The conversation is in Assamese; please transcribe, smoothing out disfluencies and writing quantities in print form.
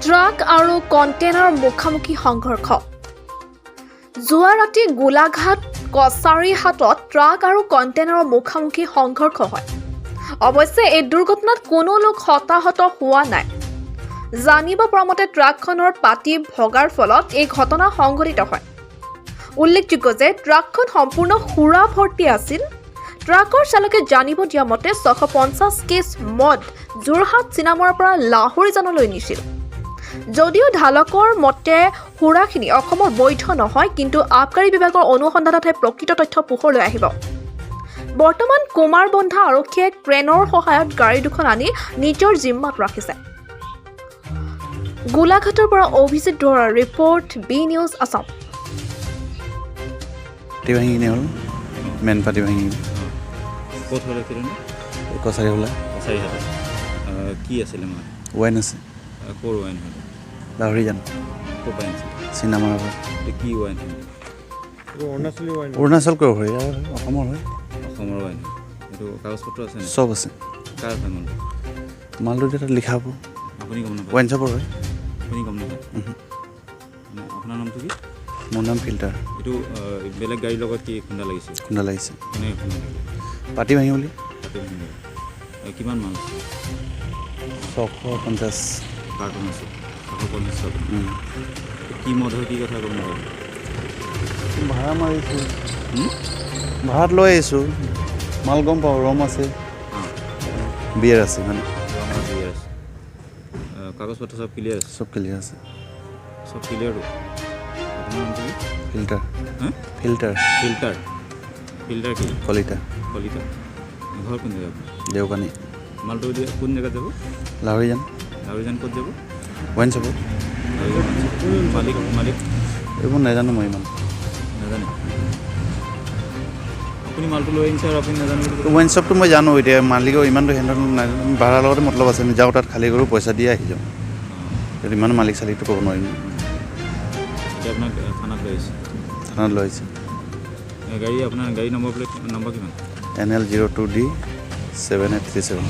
ট্ৰাক আৰু কণ্টেইনাৰ মুখামুখি সংঘৰ্ষ যোৱা ৰাতি গোলাঘাট কছাৰীহাটত ট্ৰাক আৰু কণ্টেইনাৰৰ মুখামুখি সংঘৰ্ষ হয়। অৱশ্যে এই দুৰ্ঘটনাত কোনো লোক হতাহত হোৱা নাই। জানিব পৰা মতে ট্ৰাকখনৰ পাতি ভগাৰ ফলত এই ঘটনা সংঘটিত হয়। উল্লেখযোগ্য যে ট্ৰাকখন সম্পূৰ্ণ সুৰা ভৰ্তি আছিল। ট্ৰাকৰ চালকে জানিব দিয়া মতে 650 কেছ মদ যোৰহাট চিনামৰাৰ পৰা লাহোৰীজানলৈ নিছিল। যদিও ঢালকৰ মতে সুৰাখিনি অসমৰ বৈধ নহয়, কিন্তু আবকাৰী বিভাগৰ অনুসন্ধানতহে প্ৰকৃত তথ্য পোহৰলৈ আহিব। বৰ্তমান কুমাৰবন্ধা আৰক্ষীয়ে ক্ৰেনৰ সহায়ত গাড়ী দুখন আনি নিজৰ জিম্মাত ৰাখিছে। গোলাঘাটৰ পৰা অভিজিত দুৱৰাৰ ৰিপৰ্ট, বি নিউজ আছাম। মেন পাতি ভাঙি ক'ত হ'ল এক্সিডেণ্ট? কছাৰী হ'লে কছাৰীহাটত কি আছিলে মানে? ৱাইন আছে। ক'ৰ ৱাইন হয়? লাহোৰীজান ক'ৰ পৰা আনিছিল? চিনামৰাৰ পৰা। কি ৱাইন হয়? অৰুণাচল ক'ৰ হয়? অসমৰ হয়। অসমৰ ৱাইন। এইটো কাগজ পত্ৰ আছে নে? চব আছে। কাৰ হয় মালটো? মালটো তাত লিখা হ'ব। আপুনি গম নাপায়? ৱাইন শ্বপৰ হয়। আপুনি গম নাপায়? আপোনাৰ নামটো কি? মোৰ নাম ফিল্টাৰ। এইটো বেলেগ গাড়ীৰ লগত কি খুন্দা লাগিছে? খুন্দা লাগিছে। কেনেকৈ খুন্দা লাগিছে? পাতি ভাঙি বুলি। পাতি ভাঙি। কিমান মাল আছে? 650 কাৰ্টন আছে। 650 কি মদ হয়, কি কথা গম নাপায়? ভাড়া মাৰিছোঁ, ভাড়াত লৈ আহিছোঁ। মাল গম পাওঁ, ৰম আছে, বিয়েৰ আছে মানে। বিয়েৰ আছে। কাগজ পত্ৰ চব ক্লিয়াৰ আছে? চব ক্লিয়াৰ আছে। চব ক্লিয়াৰটো? আপোনাৰ নামটো কি? ফিল্টাৰ। হা? ফিল্টাৰ। ফিল্টাৰ? ফিল্টাৰ কি? কলিতা। কলিতা। ঘৰ কোন জেগাত? দেওকানী। মালটো দিয়ে কোন জেগাত যাব? লাহোৰীজান। লাহোৰীজান ক'ত যাব? ৱাইন শ্বপত। মালিক মালিক এইবোৰ নাজানো মই ইমান। নাজানে? আপুনি মালটো লৈ আনিছে আৰু আপুনি নাজানে? ৱাইন শ্বপটো মই জানো, এতিয়া মালিকৰ ইমানটো হেণ্ডল নাজানো। ভাড়াৰ লগতে মতলব আছে। আমি যাওঁ তাত খালী কৰোঁ, পইচা দি আহি যাওঁ। ইমান মালিক চালিকটো ক'ব নোৱাৰিম। এতিয়া আপোনাক থানাত লৈ আহিছে? থানাত লৈ আহিছে। গাড়ী আপোনাৰ গাড়ী নম্বৰ প্লেট নম্বৰ কিমান? NL 02D 7837।